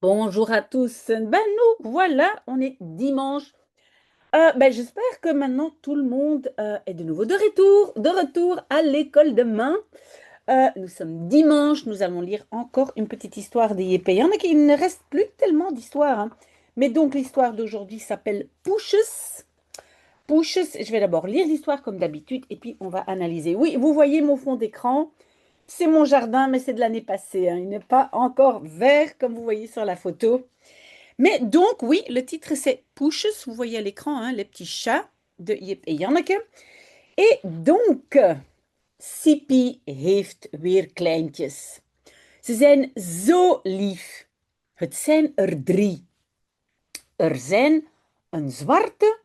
Bonjour à tous. Ben nous, voilà, on est dimanche. J'espère que maintenant tout le monde est de nouveau de retour à l'école demain. Nous sommes dimanche, nous allons lire encore une petite histoire des yépés. Il y en a qui il ne reste plus tellement d'histoires, hein. Mais donc l'histoire d'aujourd'hui s'appelle Pouches. Pouches, je vais d'abord lire l'histoire comme d'habitude et puis on va analyser. Oui, vous voyez mon fond d'écran. C'est mon jardin, mais c'est de l'année passée, hein. Il n'est pas encore vert comme vous voyez sur la photo. Mais donc, oui, le titre c'est Poesjes. Vous voyez à l'écran, hein, les petits chats de Jip en Janneke. Et donc, Sippy heeft weer kleintjes. Ze zijn zo lief. Het zijn er drie. Er zijn een zwarte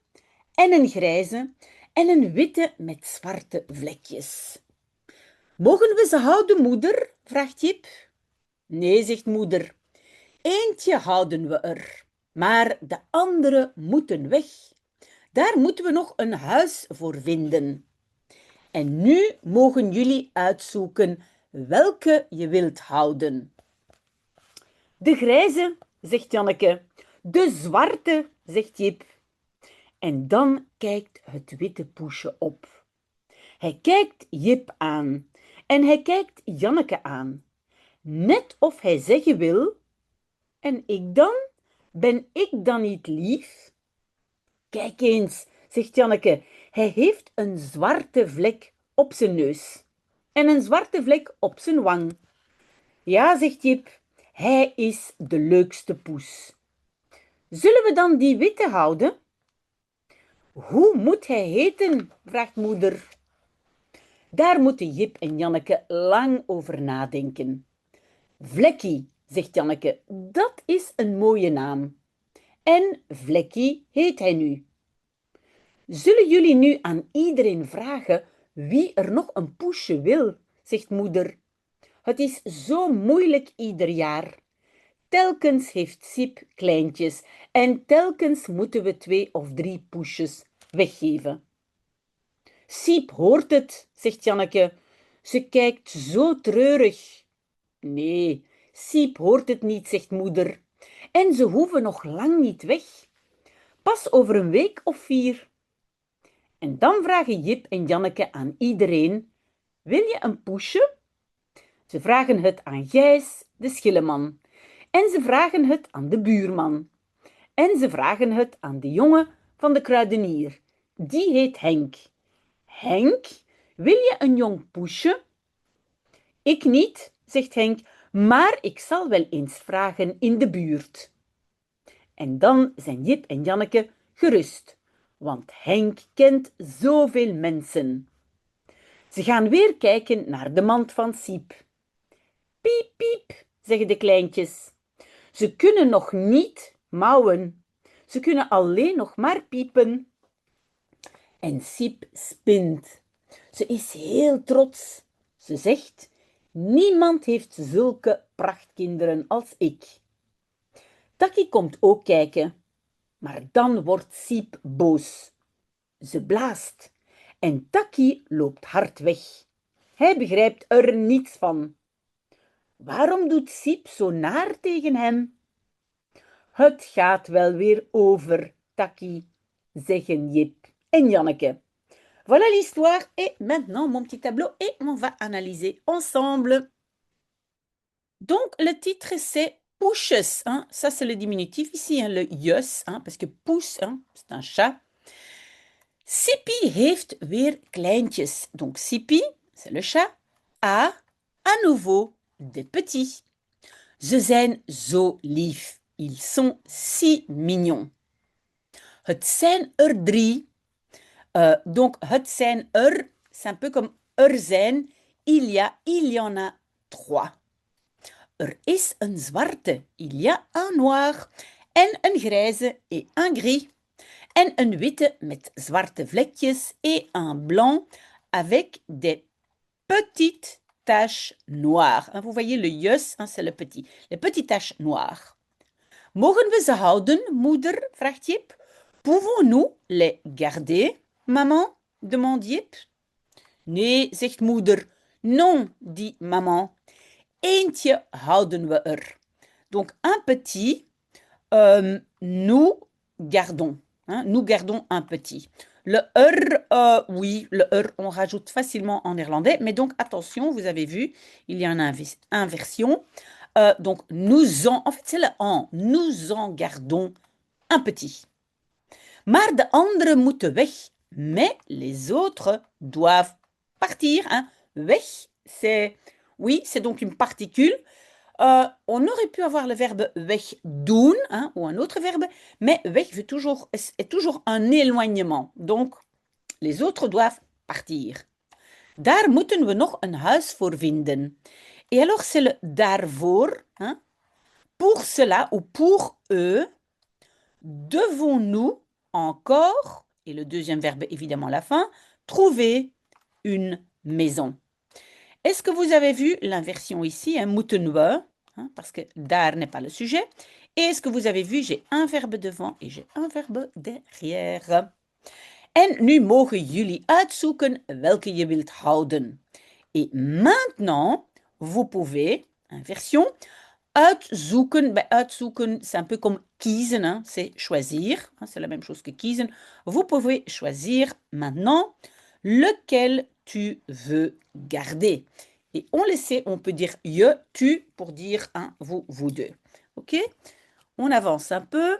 en een grijze en een witte met zwarte vlekjes. Mogen we ze houden, moeder? Vraagt Jip. Nee, zegt moeder. Eentje houden we er, maar de andere moeten weg. Daar moeten we nog een huis voor vinden. En nu mogen jullie uitzoeken welke je wilt houden. De grijze, zegt Janneke. De zwarte, zegt Jip. En dan kijkt het witte poesje op. Hij kijkt Jip aan en hij kijkt Janneke aan. Net of hij zeggen wil: en ik dan? Ben ik dan niet lief? Kijk eens, zegt Janneke, hij heeft een zwarte vlek op zijn neus en een zwarte vlek op zijn wang. Ja, zegt Jip, hij is de leukste poes. Zullen we dan die witte houden? Hoe moet hij heten? Vraagt moeder. Daar moeten Jip en Janneke lang over nadenken. Vlekkie, zegt Janneke, dat is een mooie naam. En Vlekkie heet hij nu. Zullen jullie nu aan iedereen vragen wie er nog een poesje wil, zegt moeder. Het is zo moeilijk ieder jaar. Telkens heeft Siep kleintjes en telkens moeten we 2 of 3 poesjes weggeven. Siep hoort het, zegt Janneke. Ze kijkt zo treurig. Nee, Siep hoort het niet, zegt moeder. En ze hoeven nog lang niet weg. Pas over een week of 4. En dan vragen Jip en Janneke aan iedereen: wil je een poesje? Ze vragen het aan Gijs, de schilleman. En ze vragen het aan de buurman. En ze vragen het aan de jongen van de kruidenier. Die heet Henk. Henk, wil je een jong poesje? Ik niet, zegt Henk, maar ik zal wel eens vragen in de buurt. En dan zijn Jip en Janneke gerust, want Henk kent zoveel mensen. Ze gaan weer kijken naar de mand van Siep. Piep, piep, zeggen de kleintjes. Ze kunnen nog niet mouwen. Ze kunnen alleen nog maar piepen. En Siep spint. Ze is heel trots. Ze zegt: niemand heeft zulke prachtkinderen als ik. Takkie komt ook kijken. Maar dan wordt Siep boos. Ze blaast. En Takkie loopt hard weg. Hij begrijpt er niets van. Waarom doet Siep zo naar tegen hem? Het gaat wel weer over, Takkie, zeggen Jip en Janneke. Voilà l'histoire et maintenant mon petit tableau et on va analyser ensemble. Donc le titre c'est Poesjes, hein. Ça c'est le diminutif ici, hein, le jus, hein, parce que poes, hein, c'est un chat. Sippy heeft weer kleintjes. Donc Sippy, c'est le chat, a à nouveau des petits. Ze zijn zo lief. Ils sont si mignons. Het zijn er 3. Donc, het zijn er, c'est un peu comme er zijn. Il y en a 3. Er is een zwarte, il y a un noir. En een grijze et un gris. En een witte met zwarte vlekjes et un blanc avec des petites taches noires. Vous voyez le jus, c'est le petit. Les petites taches noires. Mogen we ze houden, moeder? Vraagt Jip. Pouvons-nous les garder, maman? Demande Jip. Nee, zegt moeder. Non, dit maman. Eentje houden we er. Donc, un petit, nous gardons. Hein, nous gardons un petit. Le oui, le on rajoute facilement en néerlandais, mais donc attention, vous avez vu, il y a une inversion. Donc, en fait, c'est le en. Nous en gardons un petit. Maar de anderen moeten weg. Mais les autres doivent partir. Hein. Weg, c'est, oui, c'est donc une particule. On aurait pu avoir le verbe wegdoen, hein, ou un autre verbe, mais weg est toujours un éloignement. Donc, les autres doivent partir. Daar moeten we nog een huis voor vinden. Et alors, c'est le daarvoor. Hein. Pour cela ou pour eux, devons-nous encore, et le deuxième verbe évidemment à la fin, trouver une maison. Est-ce que vous avez vu l'inversion ici, hein, moeten we, hein, parce que daar n'est pas le sujet. Et est-ce que vous avez vu, j'ai un verbe devant et j'ai un verbe derrière. En nu mogen jullie uitzoeken welke je wilt houden. Et maintenant, vous pouvez, inversion, uitzoeken. Ben, uitzoeken, c'est un peu comme kiezen, hein, c'est choisir. Hein, c'est la même chose que kiezen. Vous pouvez choisir maintenant lequel tu veux garder. Et on le sait, on peut dire je, tu pour dire hein, vous, vous deux. Ok? On avance un peu.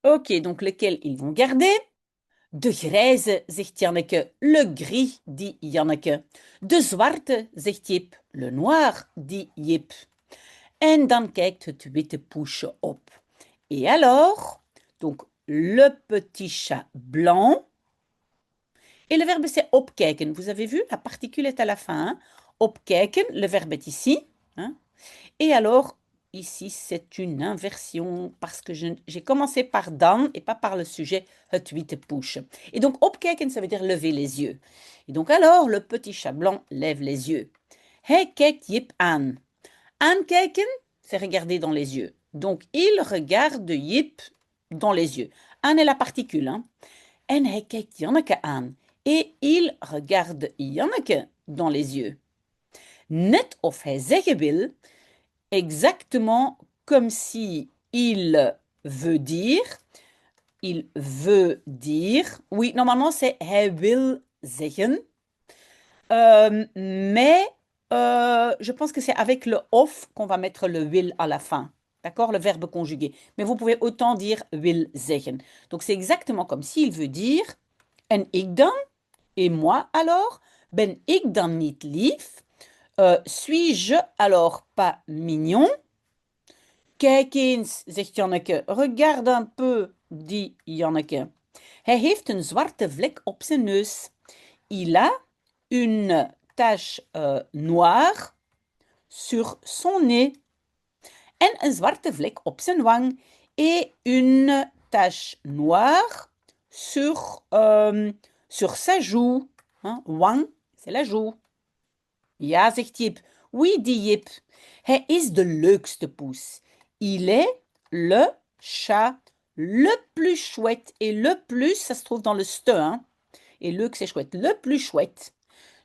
Ok, donc lequel ils vont garder? De grijze, zegt Janneke. Le gris, dit Janneke. De zwarte, zegt Jip. Le noir, dit Jip. En dan kijkt het witte poesje op. Et alors, donc le petit chat blanc. Et le verbe c'est opkijken. Vous avez vu, la particule est à la fin. Hein? Opkijken, le verbe est ici. Hein? Et alors, ici, c'est une inversion parce que j'ai commencé par dan et pas par le sujet het witte poesje. Et donc, opkijken, ça veut dire lever les yeux. Et donc, alors, le petit chat blanc lève les yeux. Hij kijkt Jip aan. Aankijken, c'est regarder dans les yeux. Donc, il regarde Jip dans les yeux. Aan est la particule. Hein? En hij kijkt Janneke aan. Et il regarde Janneke dans les yeux. Net of hij zeggen wil, exactement comme si il veut dire. Il veut dire. Oui, normalement c'est hij wil zeggen. Mais je pense que c'est avec le of qu'on va mettre le will à la fin. D'accord? Le verbe conjugué. Mais vous pouvez autant dire wil zeggen. Donc c'est exactement comme s'il veut dire. En ik dan? Et moi alors? Ben ik dan niet lief? Suis-je alors pas mignon? Kijk eens, zegt Janneke. Regarde un peu, dit Janneke. Hij heeft een zwarte vlek op zijn neus. Il a une tache noire sur son nez. En een zwarte vlek op zijn wang. Et une tache noire sur sa joue. Hein? Wang, c'est la joue. Ja, zegt Jip. Oui, dit Jip. Hij is de leukste poes. Il est le chat le plus chouette. Et le plus, ça se trouve dans le ste. Hein? Et leuk, c'est chouette. Le plus chouette.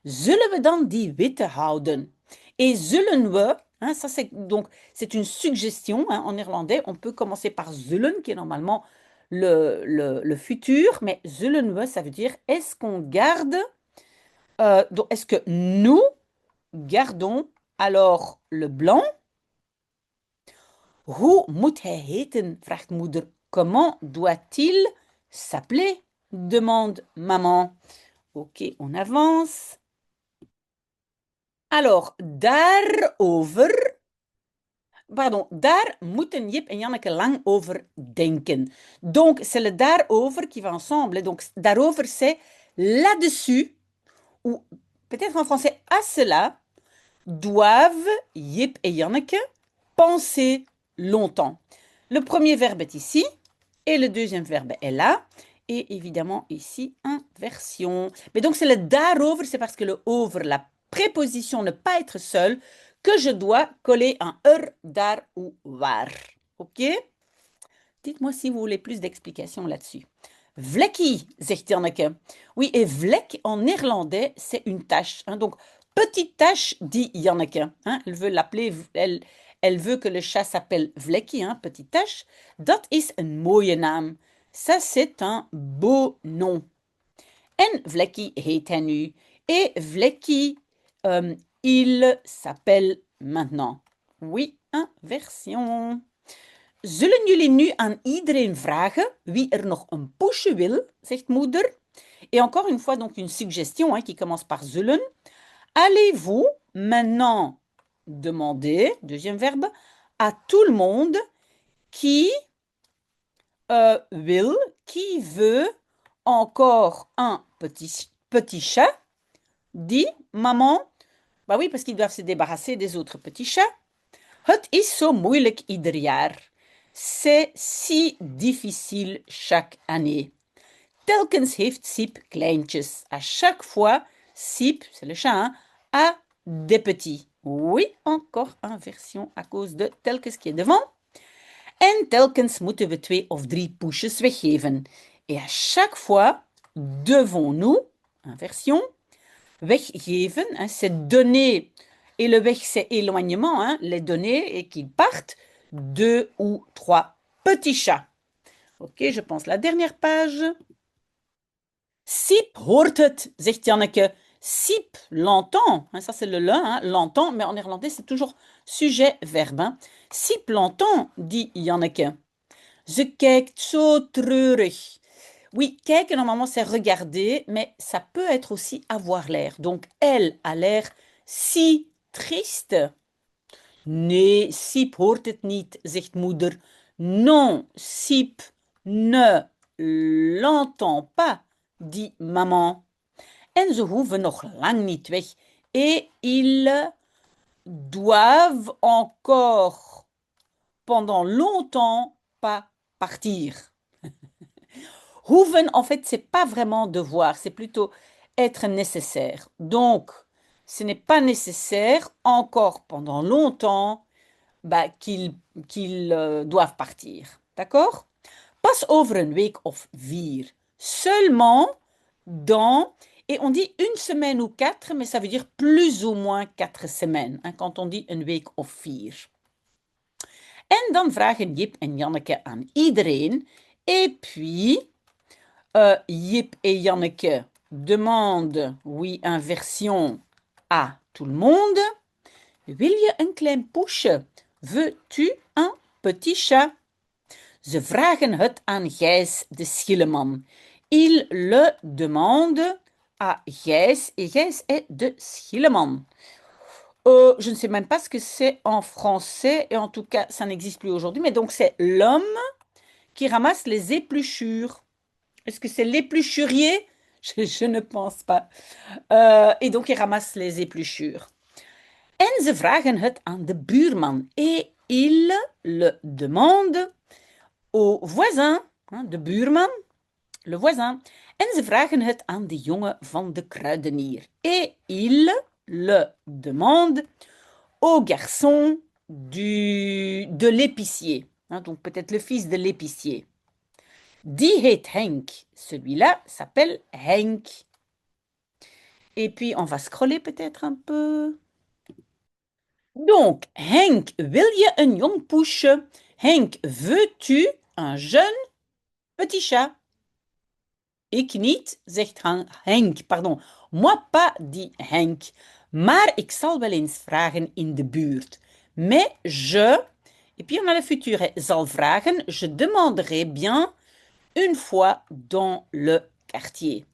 Zullen we dan die witte houden? Et zullen we, hein, ça c'est une suggestion hein, en néerlandais. On peut commencer par zullen, qui est normalement le futur. Mais zullen we, ça veut dire est-ce qu'on garde, donc est-ce que nous gardons alors le blanc? Hoe moet hij heten? Vraagt moeder. Comment doit-il s'appeler? Demande maman. Ok, on avance. Alors, daarover. Pardon, daar moeten Jip en Janneke lang over denken. Donc, c'est le daarover qui va ensemble. Donc, daarover, c'est là-dessus, ou peut-être en français à cela, doivent Jip et Janneke penser longtemps. Le premier verbe est ici et le deuxième verbe est là. Et évidemment, ici, inversion. Mais donc, c'est le daarover, c'est parce que le over, la préposition ne pas être seule, que je dois coller un daar ou waar. Ok? Dites-moi si vous voulez plus d'explications là-dessus. Vlekkie, zegt Janneke. Oui, et vlek en néerlandais, c'est une tache. Hein, donc, petite tache, dit Janneke. Hein, elle veut l'appeler, Elle veut que le chat s'appelle Vlekkie, hein, petite tache. Dat is een mooie naam. Ça, c'est un beau nom. En Vlekkie heet hij nu. Et Vlekkie, il s'appelle maintenant. Oui, inversion. Zullen jullie nu aan iedereen vragen wie er nog een poesje wil, zegt moeder. Et encore une fois, donc une suggestion hein, qui commence par zullen. Allez-vous maintenant demander, deuxième verbe, à tout le monde qui qui veut encore un petit chat, dit maman. Bah oui, parce qu'ils doivent se débarrasser des autres petits chats. Het is zo moeilijk ieder jaar. C'est si difficile chaque année. Telkens heeft Siep kleintjes. À chaque fois, Siep, c'est le chat, hein, a des petits. Oui, encore inversion à cause de telkens qui est devant. En telkens moeten we 2 of 3 poesjes weggeven. Et à chaque fois, devons-nous, inversion, weggeven, hein, c'est donner. Et le weg, c'est éloignement, hein, les donner et qu'ils partent 2 ou 3 petits chats. Ok, je pense la dernière page. Siep hoort het, zegt Janneke. Siep l'entend, hein, ça c'est le hein, l'entend, mais en néerlandais c'est toujours sujet-verbe. Hein. Siep l'entend, dit Janneke. Ze kijkt zo treurig. Oui, kijken normalement c'est regarder, mais ça peut être aussi avoir l'air. Donc elle a l'air si triste. Nee, Siep hoort het niet, zegt moeder. Non, Siep ne l'entend pas, dit maman. En ze hoeven nog lang niet weg. Et ils doivent encore pendant longtemps pas partir. Hoeven, en fait, c'est pas vraiment devoir, c'est plutôt être nécessaire. Donc, ce n'est pas nécessaire encore pendant longtemps bah, qu'ils doivent partir. D'accord? Pas over een week of 4. Seulement dans, et on dit une semaine ou 4, mais ça veut dire plus ou moins 4 semaines, hein, quand on dit een week of 4. En dan vragen Jip en Janneke aan iedereen. Et puis, Jip et Janneke demandent, oui, inversion à tout le monde. Wil je een klein poesje? Veux-tu un petit chat? Ze vragen het aan Gijs de Schilleman. Il le demande à Gijs, et Gijs est de Schilleman. Je ne sais même pas ce que c'est en français, et en tout cas, ça n'existe plus aujourd'hui, mais donc c'est l'homme qui ramasse les épluchures. Est-ce que c'est l'épluchurier? Je ne pense pas. Et donc, il ramasse les épluchures. En ze vragen het aan de buurman. Et il le demande au voisin, hein, de buurman, le voisin. En ze vragen het aan de jongen van de kruidenier. Et il le demande au garçon de l'épicier. Hein, donc peut-être le fils de l'épicier. Die heet Henk. Celui-là s'appelle Henk. Et puis, on va scroller peut-être un peu. Donc, Henk, wil je een jong poesje? Henk, veux-tu un jeune petit chat? Ik niet, zegt Henk. Pardon, moi pas, dit Henk. Maar ik zal wel eens vragen in de buurt. Mais je, et puis on a le futur, zal vragen, je demanderai bien une fois dans le quartier.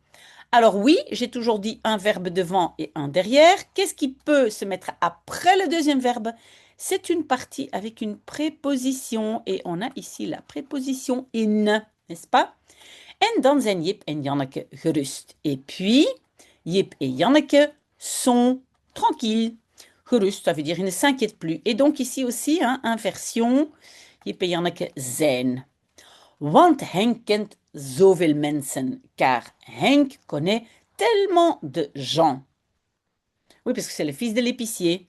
Alors oui, j'ai toujours dit un verbe devant et un derrière. Qu'est-ce qui peut se mettre après le deuxième verbe? C'est une partie avec une préposition. Et on a ici la préposition in, n'est-ce pas? En dan zijn Jip en Janneke gerust. Et puis, Jip et Janneke sont tranquilles. Gerust, ça veut dire ils ne s'inquiètent plus. Et donc ici aussi, hein, inversion, Jip et Janneke zijn. Want Henk kent zoveel mensen, car Henk connaît tellement de gens. Oui, parce que c'est le fils de l'épicier.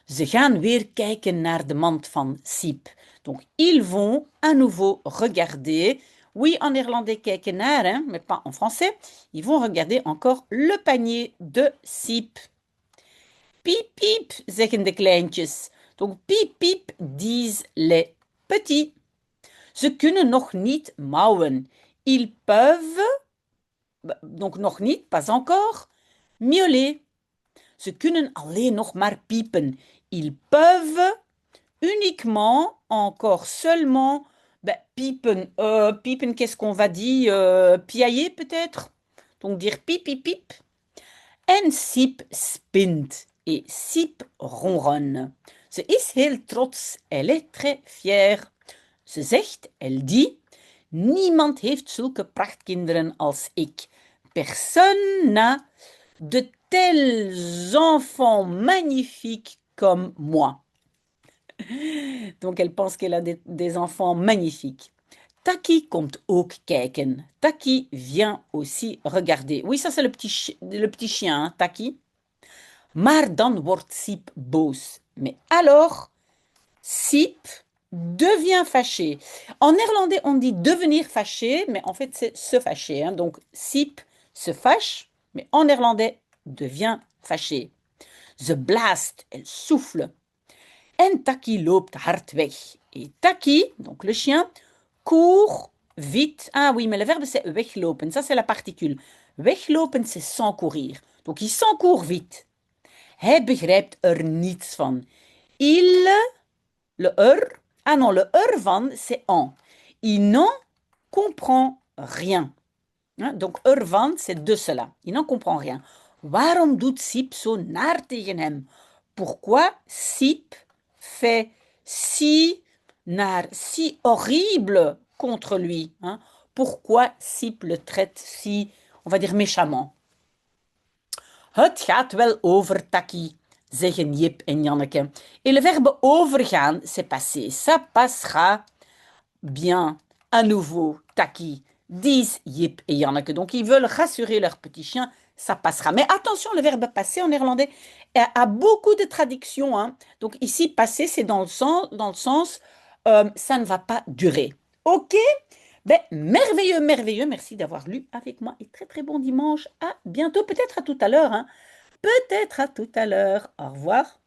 Ze gaan weer kijken naar de mand van Siep. Donc, ils vont à nouveau regarder. Oui, en néerlandais, kijken naar, hein, mais pas en français. Ils vont regarder encore le panier de Siep. Piep, piep, zeggen de kleintjes. Donc, piep, piep, disent les petits. Ze kunnen nog niet mouwen. Ils peuvent, donc nog niet, pas encore, miauler. Ze kunnen alleen nog maar piepen. Ils peuvent uniquement, encore seulement, piepen. Piepen, qu'est-ce qu'on va dire? Piailler peut-être? Donc dire piep, piep, piep. En Siep spint. Et Siep ronronne. Ze is heel trots. Elle est très fière. Ze zegt, elle dit, niemand heeft zulke prachtkinderen als ik. Personne n'a de tels enfants magnifiques comme moi. Donc elle pense qu'elle a des enfants magnifiques. Taki komt ook kijken. Taki vient aussi regarder. Oui, ça c'est le petit chien, hein, Taki. Maar dan wordt Siep boos. Mais alors, Siep devient fâché. En néerlandais, on dit devenir fâché, mais en fait, c'est se fâcher, hein. Donc, Siep se fâche, mais en néerlandais, devient fâché. Ze blaast, elle souffle. En Taki loopt hard weg. Et Taki, donc le chien, court vite. Ah oui, mais le verbe c'est weglopen. Ça, c'est la particule. Weglopen, c'est sans courir. Donc, il s'encourt vite. Hij begrijpt er niets van. Il, le er, ah non, le er van, c'est en. Il n'en comprend rien. Hein, donc, er van, c'est de cela. Il n'en comprend rien. Waarom doet Siep zo naar tegen hem? Pourquoi Siep fait si naar, si horrible contre lui? Hein? Pourquoi Siep le traite si, on va dire, méchamment? Het gaat wel over Taki, zeggen Jip en Janneke. Et le verbe overgaan, c'est passé. Ça passera bien à nouveau, Taki, disent Jip et Janneke. Donc, ils veulent rassurer leur petit chien, ça passera. Mais attention, le verbe passer en néerlandais a beaucoup de traductions, hein. Donc, ici, passer, c'est dans le sens ça ne va pas durer. OK? Ben, merveilleux, merveilleux. Merci d'avoir lu avec moi et très, très bon dimanche. À bientôt, peut-être à tout à l'heure, hein. Peut-être à tout à l'heure. Au revoir.